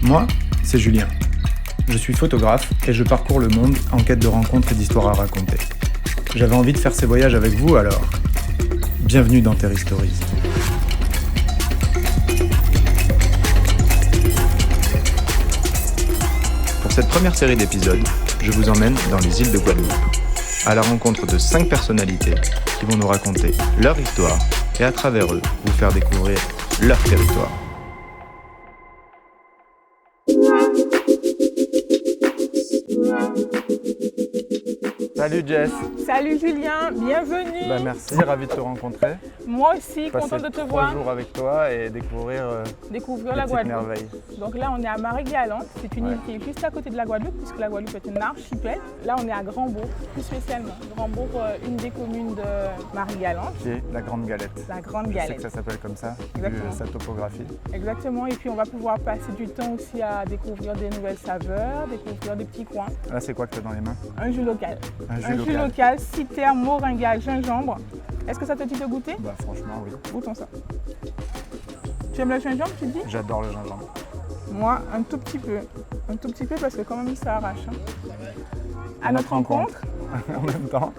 Moi, c'est Julien. Je suis photographe et je parcours le monde en quête de rencontres et d'histoires à raconter. J'avais envie de faire ces voyages avec vous, alors bienvenue dans Terry Stories. Pour cette première série d'épisodes, je vous emmène dans les îles de Guadeloupe, à la rencontre de 5 personnalités qui vont nous raconter leur histoire et à travers eux, vous faire découvrir leur territoire. Salut Jess. Salut Julien, bienvenue. Merci, ravi de te rencontrer. Moi aussi, contente de te voir. 3 jours avec toi et découvrir la Guadeloupe. Merveille. Donc là, on est à Marie-Galante. C'est une île qui est juste à côté de la Guadeloupe, puisque la Guadeloupe est un archipel. Là, on est à Grand-Bourg, plus spécialement. Grand-Bourg, une des communes de Marie-Galante. Qui est la Grande Galette. La Grande Je sais Galette. que ça s'appelle comme ça, vu Exactement. sa topographie. Exactement. Et puis, on va pouvoir passer du temps aussi à découvrir des nouvelles saveurs, découvrir des petits coins. Là, c'est quoi que tu as dans les mains? Un jus local. Un Un jus local, citerne, moringa, gingembre. Est-ce que ça te dit de goûter? Bah franchement, oui. Goûtons ça. Tu aimes le gingembre, tu dis? J'adore le gingembre. Moi, un tout petit peu. Un tout petit peu parce que quand même ça arrache. À notre rencontre. En même temps.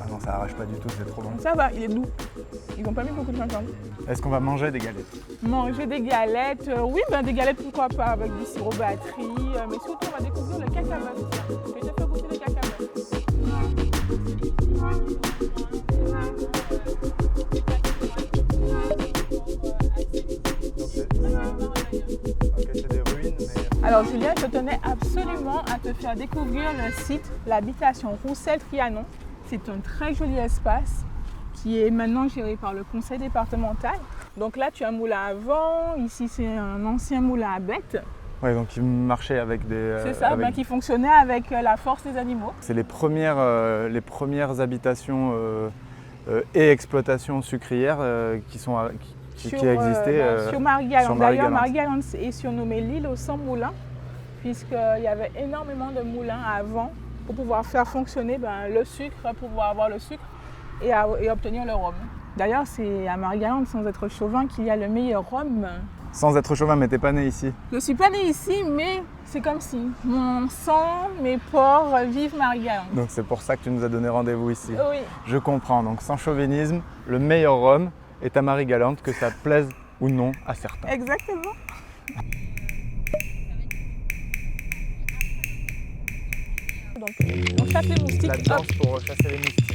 Ah non, ça arrache pas du tout, c'est trop bon. Ça va, il est doux. Ils n'ont pas mis beaucoup de gingembre. Est-ce qu'on va manger des galettes? Manger des galettes, oui, des galettes pourquoi pas, avec du sirop batterie, mais surtout on va découvrir le cacahuète. Je te fais goûter le cacahuète. C'est des ruines, mais... Alors Julien, je tenais absolument à te faire découvrir le site, l'habitation Roussel-Trianon. C'est un très joli espace qui est maintenant géré par le conseil départemental. Donc là, tu as un moulin à vent, ici c'est un ancien moulin à bêtes. Ouais, donc ils marchaient avec des... C'est ça, qui fonctionnait avec la force des animaux. C'est les premières habitations et exploitations sucrières qui existaient sur Marie-Galante. D'ailleurs, Marie-Galante. Marie-Galante est surnommée l'île aux 100 moulins, puisqu'il y avait énormément de moulins à vent pour pouvoir faire fonctionner le sucre, pour pouvoir avoir le sucre et obtenir le rhum. D'ailleurs, c'est à Marie-Galante, sans être chauvin, qu'il y a le meilleur rhum. Sans être chauvin, mais t'es pas né ici? Je ne suis pas née ici, mais c'est comme si mon sang, mes pores vivent Marie-Galante. Donc c'est pour ça que tu nous as donné rendez-vous ici. Oui. Je comprends, donc sans chauvinisme, le meilleur rhum est à Marie-Galante, que ça plaise ou non à certains. Exactement. Donc, on chasse les moustiques. La danse pour chasser les moustiques.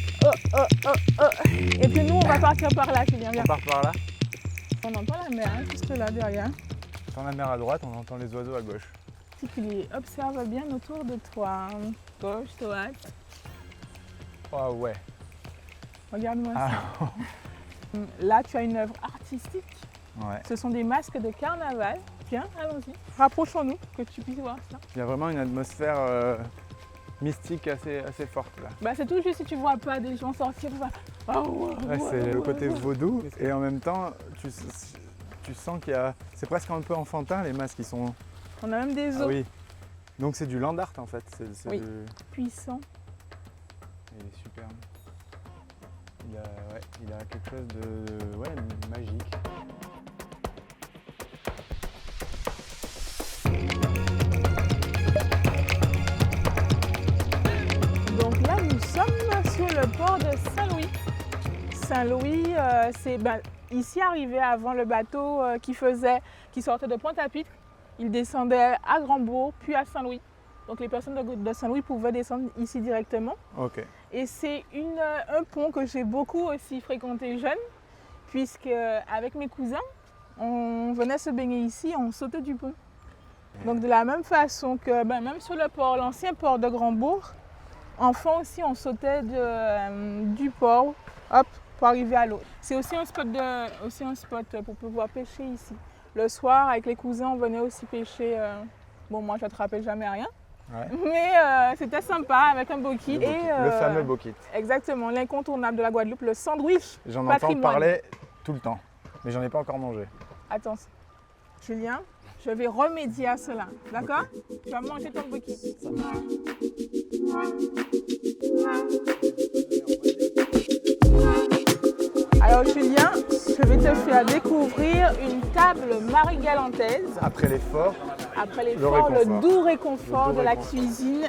Et puis nous, on va partir par là, Julien. On part par là. On entend la mer, juste là, derrière. Dans la mer à droite, on entend les oiseaux à gauche. Particulier. Observe bien autour de toi. Gauche, droite. Oh ouais. Regarde-moi Ah. ça. Là, tu as une œuvre artistique. Ouais. Ce sont des masques de carnaval. Tiens, allons-y. Rapprochons-nous, que tu puisses voir ça. Il y a vraiment une atmosphère mystique assez forte là. C'est tout juste si tu vois pas des gens sortir. C'est le côté vaudou et en même temps tu sens qu'il y a... C'est presque un peu enfantin les masques qui sont... On a même des os. Ah oui. Donc c'est du land art en fait. Oui. Puissant. Il est superbe. Il a quelque chose de magique. Donc là, nous sommes sur le port de Saint-Louis. Saint-Louis, c'est ici arrivé avant le bateau qui sortait de Pointe-à-Pitre. Il descendait à Grand-Bourg, puis à Saint-Louis. Donc les personnes de Saint-Louis pouvaient descendre ici directement. Ok. Et c'est un pont que j'ai beaucoup aussi fréquenté jeune, puisque avec mes cousins, on venait se baigner ici, on sautait du pont. Donc de la même façon que même sur le port, l'ancien port de Grand-Bourg, enfant aussi on sautait du port, pour arriver à l'autre. C'est aussi un spot pour pouvoir pêcher ici. Le soir, avec les cousins, on venait aussi pêcher. Moi je n'attrapais jamais rien. Ouais. Mais c'était sympa avec un bokit. Le fameux bokit. Exactement, l'incontournable de la Guadeloupe, le sandwich. J'en entends parler tout le temps, mais j'en ai pas encore mangé. Attends, Julien, je vais remédier à cela, d'accord? Okay. Tu vas manger ton bokit. Ça marche. Alors Julien, je vais te faire découvrir une table marie-galantaise. Après l'effort, Le doux réconfort de la cuisine,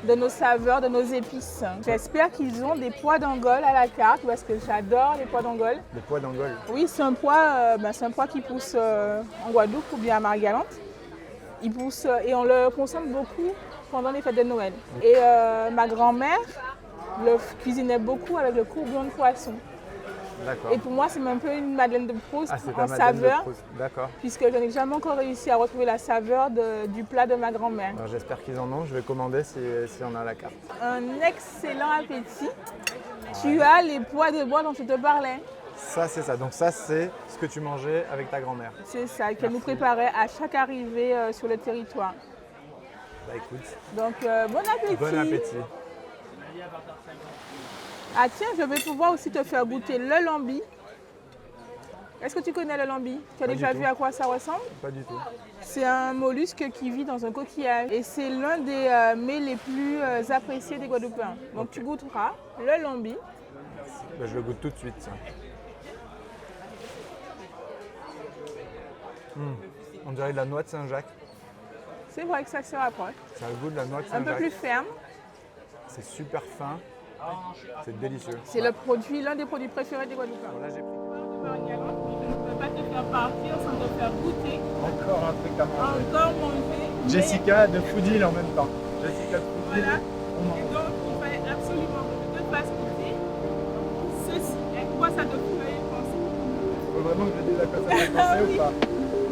de nos saveurs, de nos épices. J'espère qu'ils ont des pois d'Angole à la carte parce que j'adore les pois d'Angole. des pois d'Angole. Oui, c'est un pois qui pousse en Guadeloupe ou bien à Marie-Galante. Il pousse et on le consomme beaucoup pendant les fêtes de Noël. Et ma grand-mère le cuisinait beaucoup avec le courbouillon de poisson. D'accord. Et pour moi, c'est un peu une Madeleine de Proust c'est en ta Madeleine saveur, de Proust. D'accord. puisque je n'ai jamais encore réussi à retrouver la saveur du plat de ma grand-mère. Alors, j'espère qu'ils en ont. Je vais commander si on a à la carte. Un excellent appétit. Tu as les pois de bois dont je te parlais. Ça, c'est ça. Donc ça, c'est ce que tu mangeais avec ta grand-mère. C'est ça, qu'elle nous préparait à chaque arrivée sur le territoire. Bah écoute, Donc, bon appétit. bon appétit. Ah tiens, je vais pouvoir aussi te faire goûter le lambi. Est-ce que tu connais le lambi? Tu as Pas déjà du vu tout. à quoi ça ressemble? Pas du tout. C'est un mollusque qui vit dans un coquillage et c'est l'un des mets les plus appréciés des Guadeloupéens. Donc tu goûteras le lambi. Bah, je le goûte tout de suite. Tiens. On dirait de la noix de Saint-Jacques. C'est vrai que ça se rapproche. Ça a le goût de la noix de Un peu Saint-Jacques. plus ferme. C'est super fin. C'est délicieux. C'est l'un des produits préférés des Guadeloupéens. Bon, là, j'ai pris Je ne peux pas te faire partir sans te faire goûter, encore un truc à manger. encore manger. Jessica de Foodil en même temps. Jessica de Foodil. Voilà. On Et mange. donc, il fallait absolument que je te fasse goûter ceci. À quoi ça te ferait penser? Faut vraiment que je dise à quoi ça fait penser Oui. ou pas?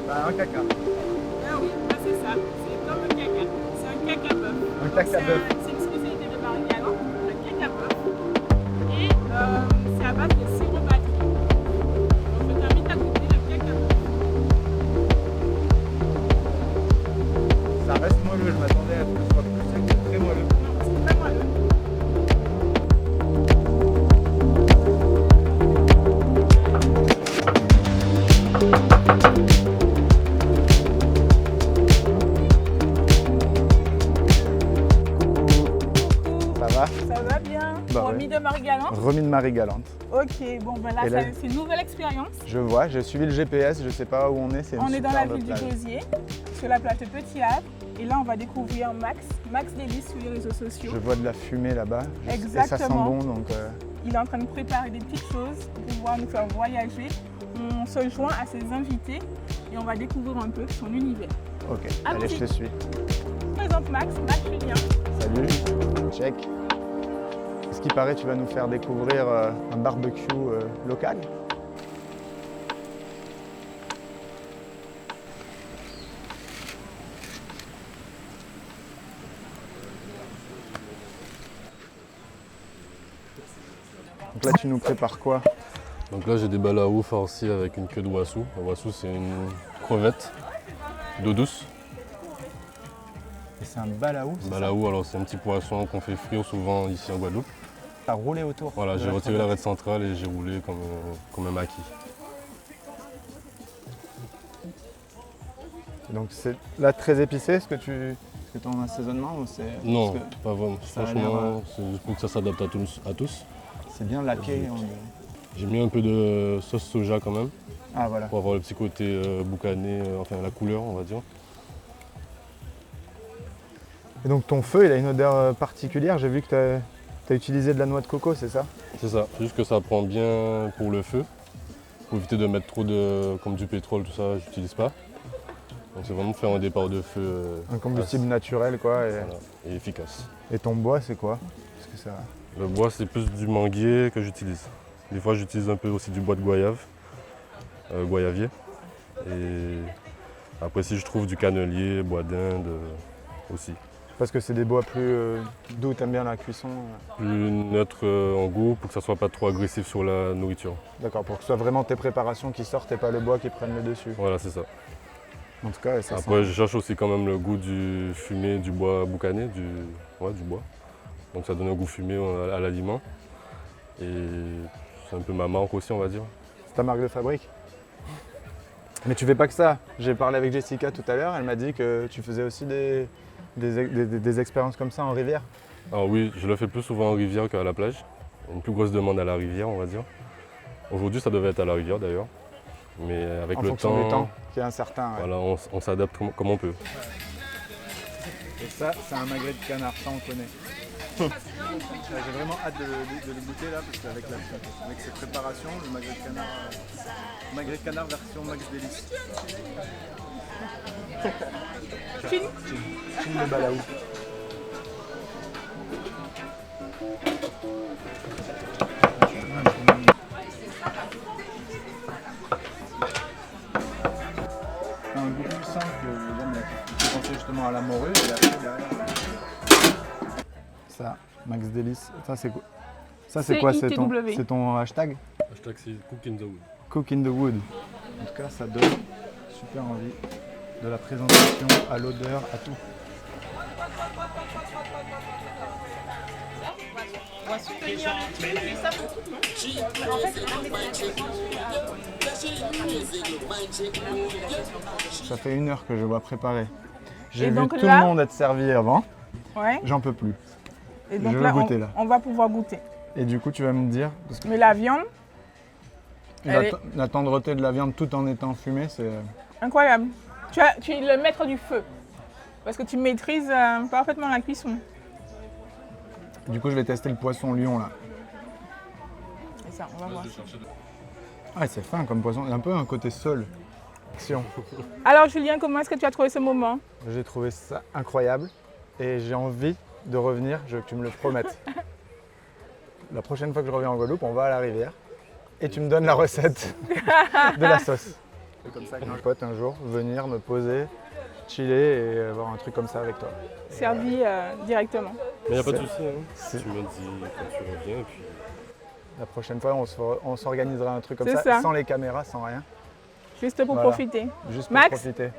Bah, un caca. Ah oui, c'est ça. C'est comme un caca. C'est un caca bœuf. Un Donc, caca bœuf. C'est une spécialité de Marie-Galante, le caca bœuf. Et c'est à base de sirop battu. Donc je t'invite à goûter le caca bœuf. Ça reste moelleux. Je m'attendais à ce que ce soit plus sec. C'est très moelleux. Non, c'est très moelleux. Ça va? Ça va bien. Bah Remis de Marie-Galante. Remis de Marie-Galante. Ok, bon ben là, Et là- c'est une nouvelle expérience. Je vois, j'ai suivi le GPS, je sais pas où on est. C'est une On est dans la superbe ville du plage. Gosier, sur la plage de Petit Havre. Et là, on va découvrir Max Délice sur les réseaux sociaux. Je vois de la fumée là-bas. Et ça sent Exactement. bon, donc Il est en train de préparer des petites choses pour pouvoir nous faire voyager. On se joint à ses invités et on va découvrir un peu son univers. ok. Allons-y. Allez, je te suis. Je présente Max Julien. Salut, check. Ce qui paraît, tu vas nous faire découvrir un barbecue local. Donc là, tu nous prépares quoi? Donc là j'ai des balaou farcis avec une queue de wassou. Le wassou c'est une crevette d'eau douce. Et c'est un balaou, c'est ça? Balaou alors c'est un petit poisson qu'on fait frire souvent ici en Guadeloupe. T'as roulé autour? Voilà, de j'ai la retiré crevette. l'arête centrale et j'ai roulé comme un maquis. Donc c'est là très épicé, est-ce que tu as un assaisonnement ou c'est... Non, parce que pas vraiment. ça a Franchement, c'est juste pour que ça s'adapte à tous. c'est bien laqué. J'ai mis un peu de sauce soja quand même, Ah voilà. pour avoir le petit côté boucané, enfin la couleur on va dire. Et donc ton feu, il a une odeur particulière. J'ai vu que tu as utilisé de la noix de coco, c'est ça? C'est ça, c'est juste que ça prend bien pour le feu. Pour éviter de mettre trop comme du pétrole, tout ça, j'utilise pas. Donc c'est vraiment faire un départ de feu Un combustible naturel quoi. voilà, et efficace. Et ton bois, c'est quoi? Parce que ça... Le bois c'est plus du manguier que j'utilise. Des fois j'utilise un peu aussi du bois de goyave, goyavier. Et après si je trouve du cannelier, bois d'Inde aussi. Parce que c'est des bois plus doux, t'aimes bien la cuisson. Plus neutre en goût pour que ça soit pas trop agressif sur la nourriture. D'accord, pour que ce soit vraiment tes préparations qui sortent et pas le bois qui prenne le dessus. Voilà c'est ça. En tout cas, ça Après sent... je cherche aussi quand même le goût du fumé du bois boucané, du bois. Donc ça donne un goût fumé à l'aliment. Et c'est un peu ma marque aussi on va dire. C'est ta marque de fabrique. Mais tu fais pas que ça. J'ai parlé avec Jessica tout à l'heure, elle m'a dit que tu faisais aussi des expériences comme ça en rivière. Alors oui, je le fais plus souvent en rivière qu'à la plage. Une plus grosse demande à la rivière on va dire. Aujourd'hui, ça devait être à la rivière d'ailleurs. Mais avec En le fonction temps, du temps, qui est incertain. Ouais. voilà, on s'adapte comme on peut. Et ça, c'est un magret de canard, ça on connaît. J'ai vraiment hâte de le goûter là, parce qu'avec cette préparation, le magret de canard version Max Délice. Chin de balaou. Un goût plus simple, j'aime bien. Je pensais justement à la morue et après derrière. Ça, Max Délice. Ça c'est quoi? Ça c'est quoi? C'est ton hashtag? Hashtag c'est Cook in the Wood. Cook in the Wood. En tout cas, ça donne super envie de la présentation, à l'odeur, à tout. Ça fait 1 heure que je vois préparer. J'ai vu tout le monde être servi avant. Ouais. J'en peux plus. Et donc je là, veux goûter là. On va pouvoir goûter. Et du coup, tu vas me dire. Parce que mais la viande. La tendreté de la viande tout en étant fumée, c'est. Incroyable. Tu es le maître du feu. Parce que tu maîtrises parfaitement la cuisson. Du coup, je vais tester le poisson lion là. Et ça, on va voir. Ah, c'est fin comme poisson. Il y a un peu un côté sol. Action. Alors, Julien, comment est-ce que tu as trouvé ce moment? J'ai trouvé ça incroyable et j'ai envie de revenir. Je veux que tu me le promettes. La prochaine fois que je reviens en Guadeloupe, on va à la rivière et tu me donnes la recette de la sauce. C'est comme ça qu'un pote un jour venir me poser, chiller et avoir un truc comme ça avec toi. Servi directement. Mais il n'y a pas de souci, hein. Tu me dis quand tu reviens et puis. La prochaine fois, on s'organisera un truc comme ça, sans les caméras, sans rien. Juste pour profiter. Juste pour Max, profiter.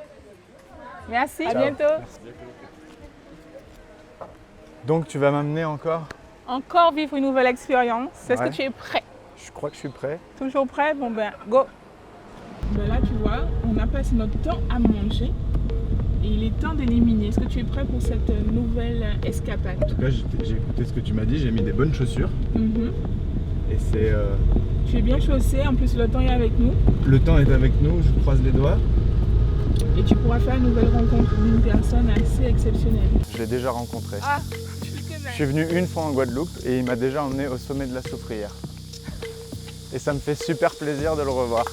Merci, Ciao. à bientôt. Merci. Donc tu vas m'amener encore? Encore vivre une nouvelle expérience. Est-ce que tu es prêt? Je crois que je suis prêt. Toujours prêt? Bon ben, go! Ben là, tu vois, on a passé notre temps à manger et il est temps d'éliminer. Est-ce que tu es prêt pour cette nouvelle escapade? En tout cas, j'ai écouté ce que tu m'as dit, j'ai mis des bonnes chaussures. Et c'est... Tu es bien chaussé, en plus le temps est avec nous. Le temps est avec nous, je croise les doigts. Et tu pourras faire une nouvelle rencontre d'une personne assez exceptionnelle. Je l'ai déjà rencontré. Ah, je suis venu une fois en Guadeloupe et il m'a déjà emmené au sommet de la Soufrière. Et ça me fait super plaisir de le revoir.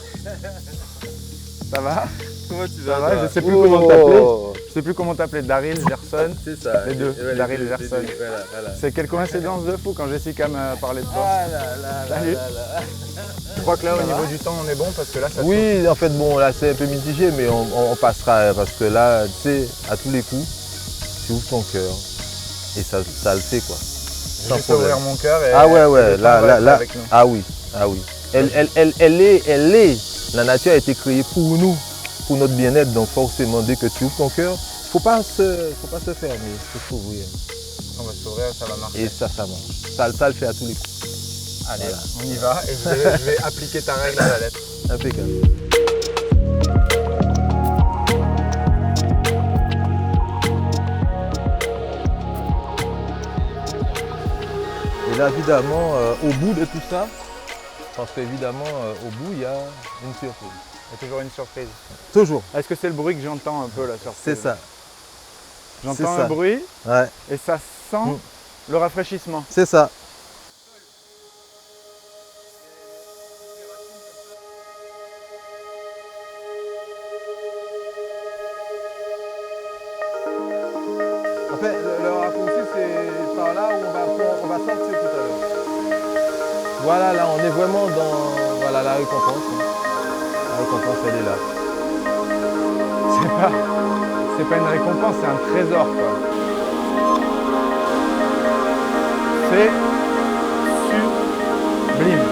Ça va? Comment tu Ça vas? va? Je sais plus comment t'appeler. Je sais plus comment t'appeler. Daryl, Gerson. C'est ça. Les deux. Ouais, Daryl, les deux, Gerson. Voilà. C'est quelle coïncidence de fou quand Jessica m'a parlé de toi. Ah là. Salut. Je crois que là, au niveau du temps, on est bon parce que là, ça Oui, en fait, bon, là, c'est un peu mitigé, mais on passera parce que là, tu sais, à tous les coups, tu ouvres ton cœur et ça le fait, quoi. Sans juste ouvrir mon cœur et... Ah ouais, là. Avec nous. Ah oui. Elle est. La nature a été créée pour nous, pour notre bien-être. Donc forcément, dès que tu ouvres ton cœur, faut pas se fermer, il faut s'ouvrir. On va s'ouvrir, ça va marcher. Et ça marche. Ça le fait à tous les coups. Allez, voilà. On y va et je vais appliquer ta règle à la lettre. Impeccable. Et là, évidemment, au bout de tout ça, parce qu'évidemment, au bout, il y a une surprise. Il y a toujours une surprise. Toujours. Est-ce que c'est le bruit que j'entends un peu, la surprise? C'est ça. J'entends un bruit et ça sent le rafraîchissement. C'est ça. En fait, le raccourci, c'est par là où on va sortir tout à l'heure. Voilà, là, on est vraiment dans la récompense. La récompense, elle est là. C'est pas une récompense, c'est un trésor, quoi. C'est sublime.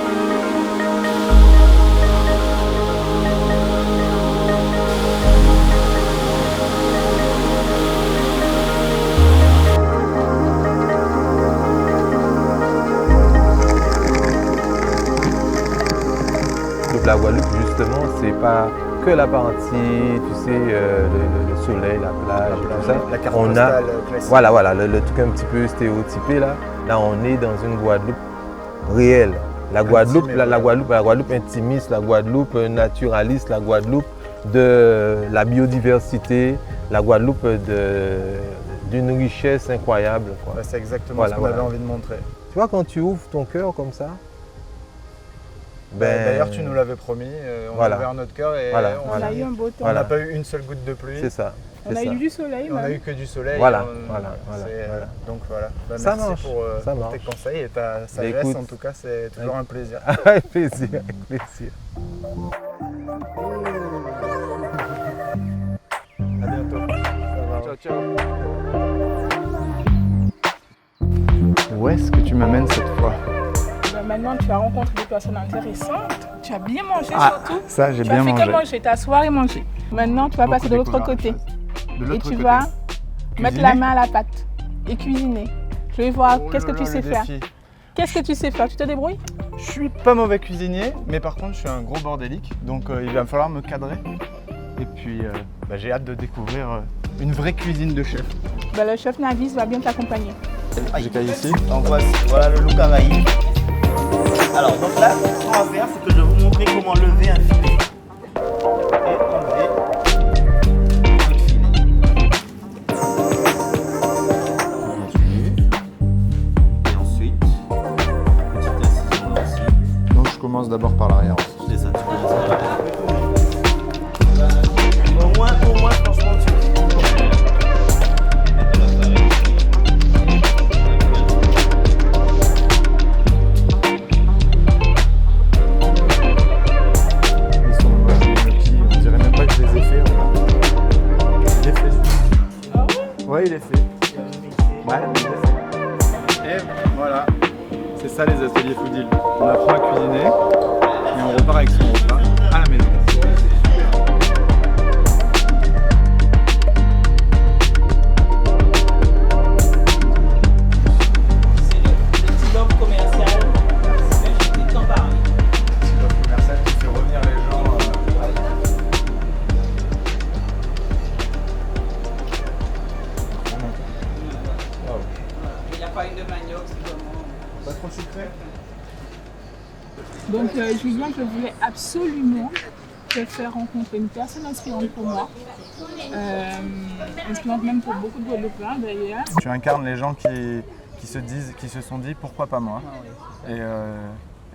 Donc la Guadeloupe, justement, c'est pas que la partie, tu sais, le soleil, la plage, tout ça. La carte on postale classique. Voilà, le truc un petit peu stéréotypé là. Là, on est dans une Guadeloupe réelle. La Guadeloupe, Intime et la Guadeloupe intimiste, la Guadeloupe naturaliste, la Guadeloupe de la biodiversité, la Guadeloupe d'une richesse incroyable, quoi. Bah, c'est exactement Voilà, ce qu'on avait voilà. envie de montrer. Tu vois, quand tu ouvres ton cœur comme ça, D'ailleurs, tu nous l'avais promis, on Voilà. a ouvert notre cœur et Voilà, On voilà. a eu un beau temps. on n'a Voilà. pas eu une seule goutte de pluie. c'est ça. On a c'est ça. eu du soleil. On a même. eu que du soleil. Voilà, On- voilà. Donc voilà. Bah, Ça merci marche, pour ça tes marche. conseils et ta sagesse. écoute, En tout cas, c'est toujours un plaisir. Avec plaisir, avec plaisir. À bientôt. Ciao, ciao. Où est-ce que tu m'amènes cette fois? Maintenant, tu as rencontré des personnes intéressantes. Tu as bien mangé surtout. Ça, j'ai Tu bien as fait mangé. que manger, t'asseoir et manger. Maintenant, tu vas passer de l'autre côté. Et tu vas mettre la main à la pâte et cuisiner. Je vais voir qu'est-ce que tu sais faire. Qu'est-ce que tu sais faire? Tu te débrouilles? Je suis pas mauvais cuisinier, mais par contre, je suis un gros bordélique. Donc, il va falloir me cadrer. Et puis, j'ai hâte de découvrir une vraie cuisine de chef. Ben, le chef Navis va bien t'accompagner. J'ai qu'à ici. Donc voilà le loup caraïbe. Alors donc là, ce qu'on va faire, c'est que je vais vous montrer comment lever un filet. Et enlever notre filet. On continue. Et ensuite, petite incision là aussi. Donc, je commence d'abord par l'arrière. C'est ça, tu commences à l'arrière. Au moins, franchement, tu Ils sont moches, les gnocchis. On dirait même pas que je les ai faits. Il est fait. Ah ouais? Ouais, il est fait. Ouais, il est fait. Et voilà. C'est ça les ateliers Foodil. On apprend à cuisiner et on repart avec son repas à la maison. c'est le petit offre commercial. Je t'ai tant parlé. Le commercial qui fait revenir les gens. Il n'y a pas une de manioc, c'est vraiment. Pas trop sucré. Donc, Julien, je voulais absolument te faire rencontrer une personne inspirante pour moi. Inspirante même pour beaucoup de Guadeloupéens d'ailleurs. Tu incarnes les gens qui se sont dit pourquoi pas moi.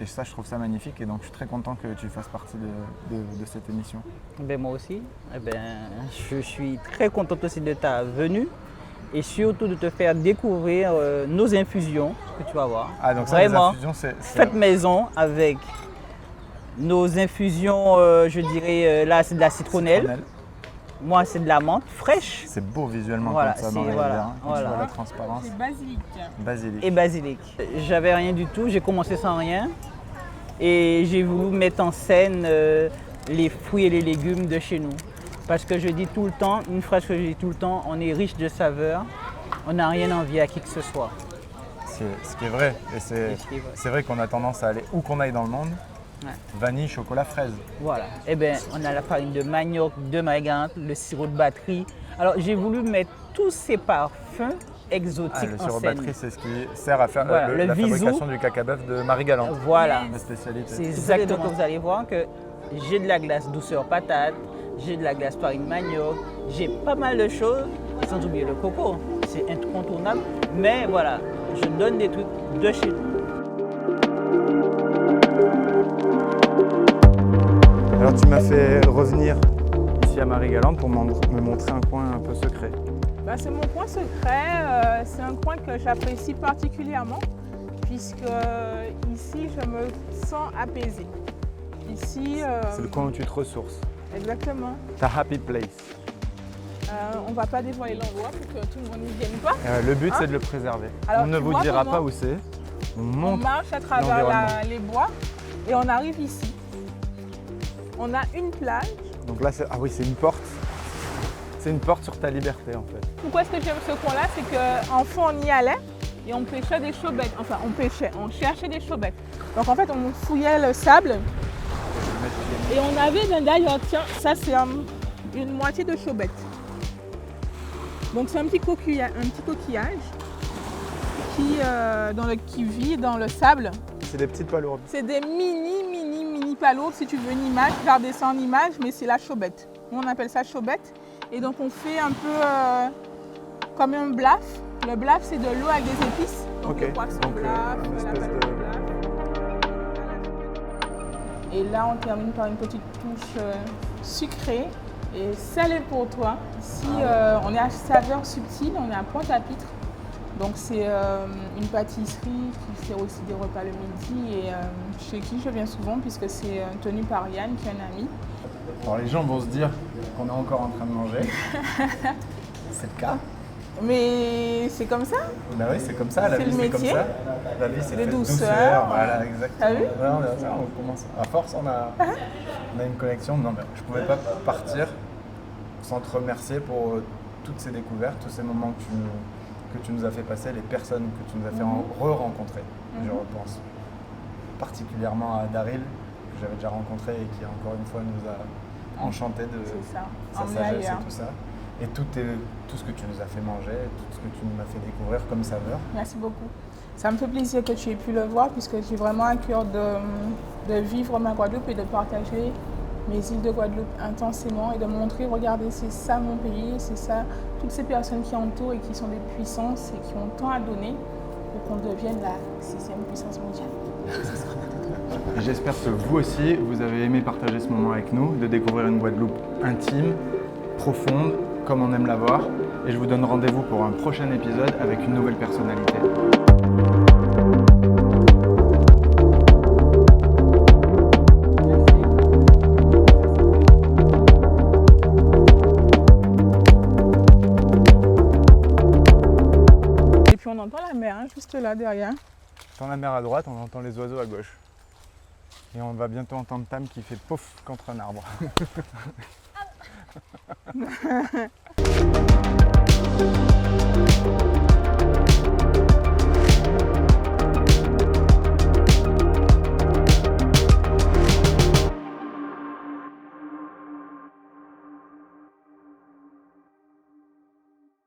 Et ça, je trouve ça magnifique. Et donc, je suis très content que tu fasses partie de cette émission. Ben moi aussi, je suis très contente aussi de ta venue et surtout de te faire découvrir nos infusions que tu vas voir. Ah, donc ça, les Vraiment, infusions, c'est faites maison avec nos infusions, je dirais, là c'est de la citronnelle, citronnelle. moi c'est de la menthe fraîche C'est beau visuellement Voilà, comme ça dans c'est- les voilà, verres, hein, quand voilà. tu vois la transparence. C'est basilic. Basilic. et basilic. J'avais rien du tout, j'ai commencé sans rien et j'ai voulu mettre en scène les fruits et les légumes de chez nous. Parce que je dis tout le temps, une phrase que je dis tout le temps, on est riche de saveurs, on n'a rien envie à qui que ce soit. C'est ce qui est vrai. Et ce qui est vrai. c'est vrai qu'on a tendance à aller où qu'on aille dans le monde. Ouais. Vanille, chocolat, fraise. Voilà. Eh bien, on a la farine de manioc, de margante, le sirop de batterie. Alors, j'ai voulu mettre tous ces parfums exotiques Le en sirop de scène. batterie, c'est ce qui sert à faire Voilà, le la visou. fabrication du cacabeuf de Marie Galante. Voilà. La spécialité. C'est exactement. Donc, vous allez voir que j'ai de la glace douceur patate, j'ai de la glace farine manioc, j'ai pas mal de choses, sans oublier le coco. C'est incontournable. Mais voilà, je donne des trucs de chez nous. Alors tu m'as fait revenir ici à Marie Galante pour me montrer un coin un peu secret. Ben, c'est mon coin secret. C'est un coin que j'apprécie particulièrement puisque ici, je me sens apaisée. Ici, C'est le coin où tu te ressources. exactement. Ta happy place. On ne va pas dévoiler l'endroit pour que tout le monde n'y vienne pas. Le but Hein? c'est de le préserver. Alors, On ne tu vous vois dira comment pas où c'est. On On montre. marche à travers l'environnement. les bois et on arrive ici. On a une plage. Donc là, ah oui, c'est une porte. C'est une porte sur ta liberté en fait. Pourquoi est-ce que j'aime ce coin-là? C'est qu'enfant, on y allait et on pêchait des chaubettes. Enfin, on cherchait des chaubettes. Donc en fait, on fouillait le sable et on avait d'ailleurs, tiens, ça c'est une moitié de chaubette. Donc c'est un petit coquillage qui vit dans le sable. C'est des petites palourdes. C'est des mini palourdes, si tu veux une image, regardez ça en image, mais c'est la chaubette. Nous on appelle ça chaubette. Et donc on fait un peu comme un blaf. Le blaf c'est de l'eau avec des épices. Donc le poisson blaf, la palourde blaf. Et là on termine par une petite touche sucrée et salée pour toi. Ici on est à saveur subtile, on est à Pointe-à-Pitre. Donc c'est une pâtisserie qui fait aussi des repas le midi et chez qui je viens souvent puisque c'est tenu par Yann qui est un ami. Alors les gens vont se dire qu'on est encore en train de manger. C'est le cas. Mais c'est comme ça. Bah oui, c'est comme ça, la C'est vie le c'est comme métier. ça. La vie c'est De fait de douceur. Voilà, exactement. T'as vu? On commence. À force, on a une connexion. Non, mais je pouvais pas partir sans te remercier pour toutes ces découvertes, tous ces moments que tu nous as fait passer, les personnes que tu nous as fait re-rencontrer. Je repense particulièrement à Daryl, que j'avais déjà rencontré et qui encore une fois nous a enchanté de sa sagesse et tout ça. Et tout ce que tu nous as fait manger, tout ce que tu nous as fait découvrir comme saveur. Merci beaucoup. Ça me fait plaisir que tu aies pu le voir puisque j'ai vraiment à cœur de vivre ma Guadeloupe et de partager mes îles de Guadeloupe intensément et de montrer, regardez, c'est ça mon pays, c'est ça, toutes ces personnes qui entourent et qui sont des puissances et qui ont tant à donner pour qu'on devienne la 6e puissance mondiale. J'espère que vous aussi, vous avez aimé partager ce moment avec nous, de découvrir une Guadeloupe intime, profonde, comme on aime la voir. Et je vous donne rendez-vous pour un prochain épisode avec une nouvelle personnalité. Et puis on entend la mer, hein, juste là derrière. On entend la mer à droite, on entend les oiseaux à gauche. Et on va bientôt entendre Tam qui fait pouf contre un arbre.